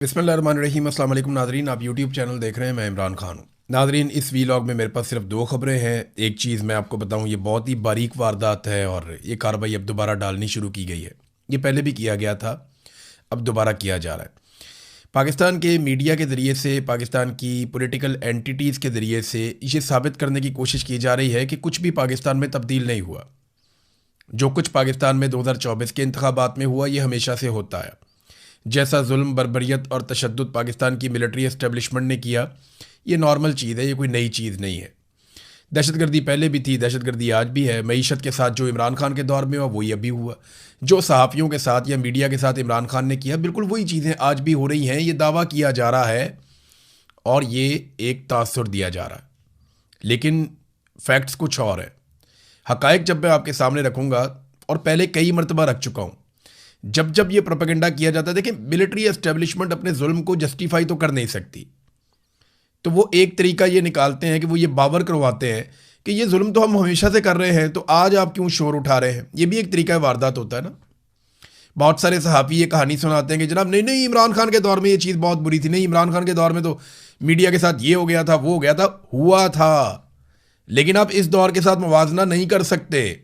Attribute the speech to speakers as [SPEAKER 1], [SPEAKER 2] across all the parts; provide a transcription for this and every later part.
[SPEAKER 1] बिस्मिल्लाहिर्रहमानिर्रहीम। अस्सलाम वालेकुम नाज़रीन, आप यूट्यूब चैनल देख रहे हैं। मैं इमरान खान हूँ। नाज़रीन, इस वीलॉग में मेरे पास सिर्फ दो खबरें हैं। एक चीज़ मैं आपको बताऊँ, ये बहुत ही बारीक वारदात है और ये कार्रवाई अब दोबारा डालनी शुरू की गई है। ये पहले भी किया गया था, अब दोबारा किया जा रहा है। पाकिस्तान के मीडिया के ज़रिए से, पाकिस्तान की पॉलिटिकल एंटिटीज़ के ज़रिए से ये साबित करने की कोशिश की जा रही है कि कुछ भी पाकिस्तान में तब्दील नहीं हुआ। जो कुछ पाकिस्तान में 2024 के इंतखाबात में हुआ, ये हमेशा से होता है। जैसा जुल्म, बर्बरियत और तशद्दुद पाकिस्तान की मिलिट्री एस्टेब्लिशमेंट ने किया, ये नॉर्मल चीज़ है, ये कोई नई चीज़ नहीं है। दहशतगर्दी पहले भी थी, दहशतगर्दी आज भी है। मईशत के साथ जो इमरान खान के दौर में हुआ, वही अभी हुआ। जो सहाफ़ियों के साथ या मीडिया के साथ इमरान खान ने किया, बिल्कुल वही चीज़ें आज भी हो रही हैं। ये दावा किया जा रहा है और ये एक तासुर दिया जा रहा है, लेकिन फैक्ट्स कुछ और है। हकायक जब मैं आपके सामने रखूँगा, और पहले कई मरतबा रख चुका हूँ, जब जब ये प्रोपेगेंडा किया जाता है, देखिए मिलिट्री एस्टेब्लिशमेंट अपने जुल्म को जस्टिफाई तो कर नहीं सकती, तो वो एक तरीका ये निकालते हैं कि वो ये बावर करवाते हैं कि ये जुल्म तो हम हमेशा से कर रहे हैं, तो आज आप क्यों शोर उठा रहे हैं। ये भी एक तरीका वारदात होता है ना। बहुत सारे सहाफ़ी ये कहानी सुनाते हैं कि जनाब नहीं नहीं, इमरान खान के दौर में ये चीज़ बहुत बुरी थी, नहीं इमरान खान के दौर में तो मीडिया के साथ ये हो गया था, वो हो गया था। हुआ था, लेकिन आप इस दौर के साथ मुवाजना नहीं कर सकते।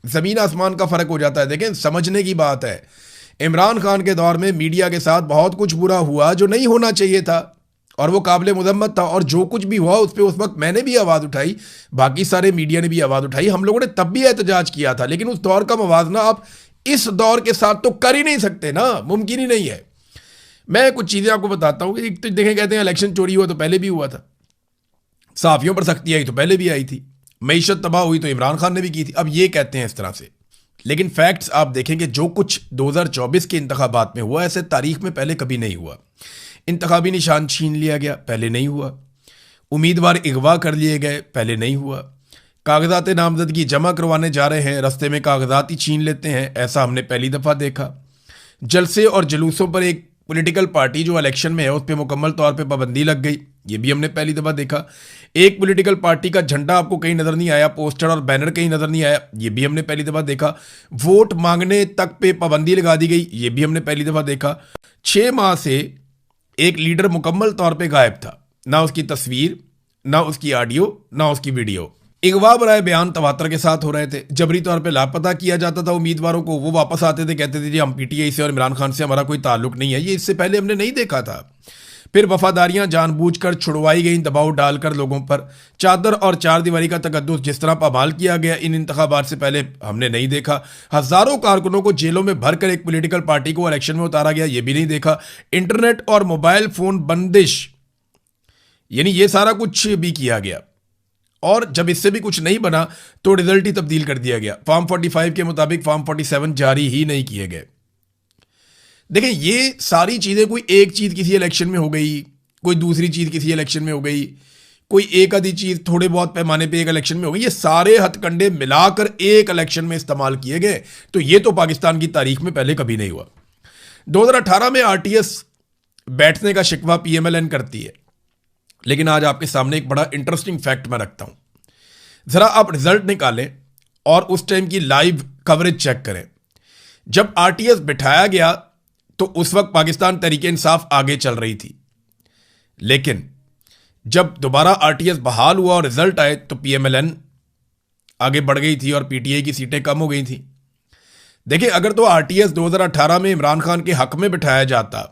[SPEAKER 1] ज़मीन आसमान का फ़र्क हो जाता है। देखें, समझने की बात है। इमरान खान के दौर में मीडिया के साथ बहुत कुछ बुरा हुआ जो नहीं होना चाहिए था, और वो काबिल मुज़म्मत था। और जो कुछ भी हुआ उस पर उस वक्त मैंने भी आवाज़ उठाई, बाकी सारे मीडिया ने भी आवाज़ उठाई, हम लोगों ने तब भी एहतजाज किया था। लेकिन उस दौर का मुवाजना आप इस दौर के साथ तो कर ही नहीं सकते ना, मुमकिन ही नहीं है। मैं कुछ चीज़ें आपको बताता हूँ कि तो देखें, कहते हैं इलेक्शन चोरी हुआ तो पहले भी हुआ था, सहाफ़ियों पर सख्ती आई तो पहले भी आई थी, मईशत तबाह हुई तो इमरान खान ने भी की थी। अब ये कहते हैं इस तरह से, लेकिन फैक्ट्स आप देखेंगे, जो कुछ 2024 के इंतखाबात में हुआ, ऐसे तारीख में पहले कभी नहीं हुआ। इंतखाबी निशान छीन लिया गया, पहले नहीं हुआ। उम्मीदवार अगवा कर लिए गए, पहले नहीं हुआ। कागजात नामजदगी जमा करवाने जा रहे हैं, रस्ते में कागजात ही छीन लेते हैं, ऐसा हमने पहली दफ़ा देखा। जलसे और जुलूसों पर एक पॉलिटिकल पार्टी जो इलेक्शन में है उस पर मुकम्मल तौर पे पाबंदी लग गई, ये भी हमने पहली दफ़ा देखा। एक पॉलिटिकल पार्टी का झंडा आपको कहीं नज़र नहीं आया, पोस्टर और बैनर कहीं नज़र नहीं आया, ये भी हमने पहली दफ़ा देखा। वोट मांगने तक पे पाबंदी लगा दी गई, ये भी हमने पहली दफ़ा देखा। 6 माह से एक लीडर मुकम्मल तौर पे गायब था, ना उसकी तस्वीर, ना उसकी ऑडियो, ना उसकी वीडियो। अगवा बराए बयान तवातर के साथ हो रहे थे, जबरी तौर पे लापता किया जाता था उम्मीदवारों को। वो वापस आते थे, कहते थे जी हम पीटीआई से और इमरान खान से हमारा कोई ताल्लुक नहीं है। ये इससे पहले हमने नहीं देखा था। फिर वफादारियां जानबूझकर छुड़वाई गई, दबाव डालकर लोगों पर। चादर और चार दीवारी का तकद्दुस जिस तरह पामाल किया गया इन इंतखाबात से पहले हमने नहीं देखा। हजारों कारकुनों को जेलों में भरकर एक पॉलिटिकल पार्टी को इलेक्शन में उतारा गया, ये भी नहीं देखा। इंटरनेट और मोबाइल फोन बंदिश, यानी ये सारा कुछ भी किया गया। और जब इससे भी कुछ नहीं बना तो रिजल्ट ही तब्दील कर दिया गया। फॉर्म 45 के मुताबिक फॉर्म 47 जारी ही नहीं किए गए। देखें, ये सारी चीज़ें, कोई एक चीज़ किसी इलेक्शन में हो गई, कोई दूसरी चीज़ किसी इलेक्शन में हो गई, कोई एक आधी चीज़ थोड़े बहुत पैमाने पे एक इलेक्शन में हो गई, ये सारे हथकंडे मिलाकर एक इलेक्शन में इस्तेमाल किए गए। तो ये तो पाकिस्तान की तारीख में पहले कभी नहीं हुआ। 2018 में आरटीएस बैठने का शिकवा पीएमएलएन करती है, लेकिन आज आपके सामने एक बड़ा इंटरेस्टिंग फैक्ट मैं रखता हूं। जरा आप रिजल्ट निकालें और उस टाइम की लाइव कवरेज चेक करें। जब आरटीएस बिठाया गया तो उस वक्त पाकिस्तान तहरीक इंसाफ आगे चल रही थी, लेकिन जब दोबारा आरटीएस बहाल हुआ और रिजल्ट आए तो पीएमएलएन आगे बढ़ गई थी और पीटीआई की सीटें कम हो गई थी। देखिए, अगर तो आरटीएस 2018 में इमरान खान के हक में बिठाया जाता,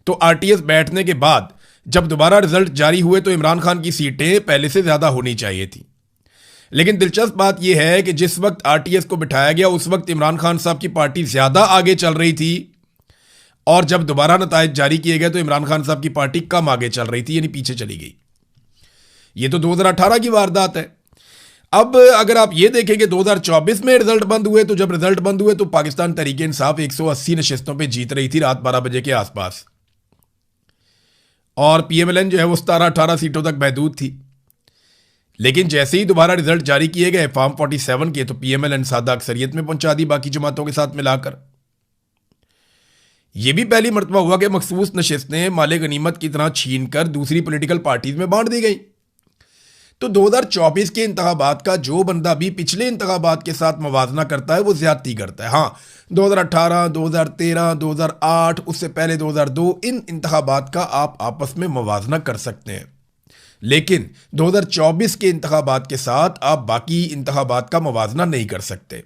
[SPEAKER 1] तो आरटीएस बैठने के बाद जब दोबारा रिजल्ट जारी हुए तो इमरान खान की सीटें पहले से ज्यादा होनी चाहिए थी। लेकिन दिलचस्प बात यह है कि जिस वक्त आरटीएस को बिठाया गया उस वक्त इमरान खान साहब की पार्टी ज्यादा आगे चल रही थी, और जब दोबारा नतायज जारी किए गए तो इमरान खान साहब की पार्टी कम आगे चल रही थी, यानी पीछे चली गई। यह तो 2018 की वारदात है। अब अगर आप ये देखें कि 2024 में रिजल्ट बंद हुए, तो जब रिजल्ट बंद हुए तो पाकिस्तान तहरीक इंसाफ 180 नशिस्तों पर जीत रही थी रात 12 बजे के आसपास, और पीएमएलएन जो है वो 17-18 सीटों तक महदूद थी। लेकिन जैसे ही दोबारा रिजल्ट जारी किए गए फॉर्म 47 के, तो पीएमएलएन सादा अक्सरियत में पहुंचा दी बाकी जमातों के साथ मिलाकर। यह भी पहली मरतबा हुआ कि मखसूस नशिस्तें माले गनीमत की तरह छीन कर दूसरी पॉलिटिकल पार्टीज में बांट दी गई। तो 2024 के इंतखाबात का जो बंदा भी पिछले इंतखाबात के साथ मवाजना करता है वो ज्यादती करता है। हाँ, 2018, 2013, 2008, उससे पहले 2002, इन इंतखाबात का आप आपस में मवाजना कर सकते हैं, लेकिन 2024 के इंतखाबात के साथ आप बाकी इंतखाबात का मवाजना नहीं कर सकते।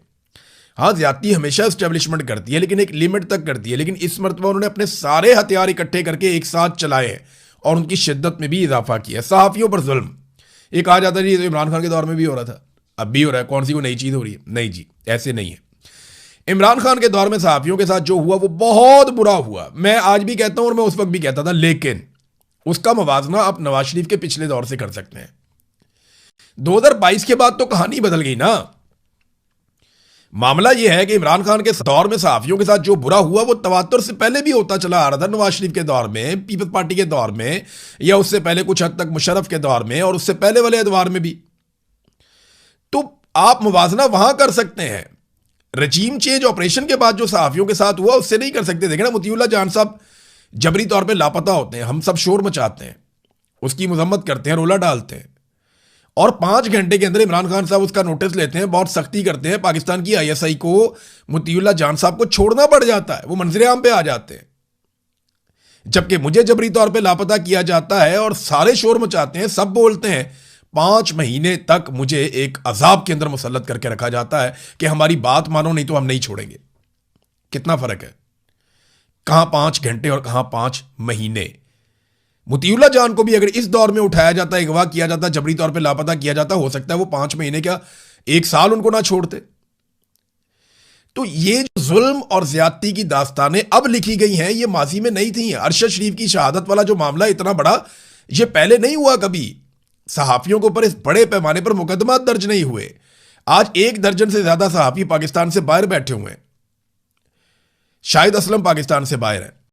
[SPEAKER 1] हाँ, ज्यादती हमेशा एस्टेब्लिशमेंट करती है, लेकिन एक लिमिट तक करती है। लेकिन इस मरतबा उन्होंने अपने सारे हथियार इकट्ठे करके एक साथ चलाए हैं और उनकी शिद्दत में भी इजाफा किया। सहाफ़ियों पर जुल्म, ये कहा जाता है जी, तो इमरान खान के दौर में भी हो रहा था, अब भी हो रहा है, कौन सी वो नई चीज़ हो रही है? नहीं जी, ऐसे नहीं है। इमरान खान के दौर में सहाफ़ियों के साथ जो हुआ वो बहुत बुरा हुआ। मैं आज भी कहता हूं और मैं उस वक्त भी कहता था, लेकिन उसका मवाजना आप नवाज शरीफ के पिछले दौर से कर सकते हैं। 2022 के बाद तो कहानी बदल गई ना। मामला यह है कि इमरान खान के दौर में सहाफियों के साथ जो बुरा हुआ वो तवातुर से पहले भी होता चला आ रहा था। नवाज शरीफ के दौर में, पीपल्स पार्टी के दौर में, या उससे पहले कुछ हद तक मुशर्रफ के दौर में, और उससे पहले वाले दौर में भी। तो आप मुवाजना वहां कर सकते हैं। रजीम चेंज ऑपरेशन के बाद जो सहाफियों के साथ हुआ उससे नहीं कर सकते। देखें ना, मोतीउल्लाह जान साहब जबरी तौर पर लापता होते हैं, हम सब शोर मचाते हैं, उसकी मजम्मत करते हैं, रोला डालते हैं, और 5 घंटे के अंदर इमरान खान साहब उसका नोटिस लेते हैं, बहुत सख्ती करते हैं। पाकिस्तान की ISI को मोतीउल्लाह जान साहब को छोड़ना पड़ जाता है, वो मंजरे आम पे आ जाते हैं। जबकि मुझे जबरी तौर पे लापता किया जाता है और सारे शोर मचाते हैं, सब बोलते हैं। 5 महीने तक मुझे एक अजाब के अंदर मुसल्लत करके रखा जाता है कि हमारी बात मानो, नहीं तो हम नहीं छोड़ेंगे। कितना फर्क है, कहां 5 घंटे और कहां 5 महीने। मोतीउल्लाह जान को भी अगर इस दौर में उठाया जाता, अगवा किया जाता, जबरी तौर पे लापता किया जाता, हो सकता है वो 5 महीने क्या 1 साल उनको ना छोड़ते। तो ये जो जुल्म और ज्यादती की दास्तानें अब लिखी गई हैं, ये माजी में नहीं थी। अरशद शरीफ की शहादत वाला जो मामला इतना बड़ा, ये पहले नहीं हुआ कभी। सहाफियों के ऊपर इस बड़े पैमाने पर मुकदमा दर्ज नहीं हुए। आज 1 दर्जन से ज्यादा सहाफी पाकिस्तान से बाहर बैठे हुए हैं, शाहिद असलम पाकिस्तान से बाहर है।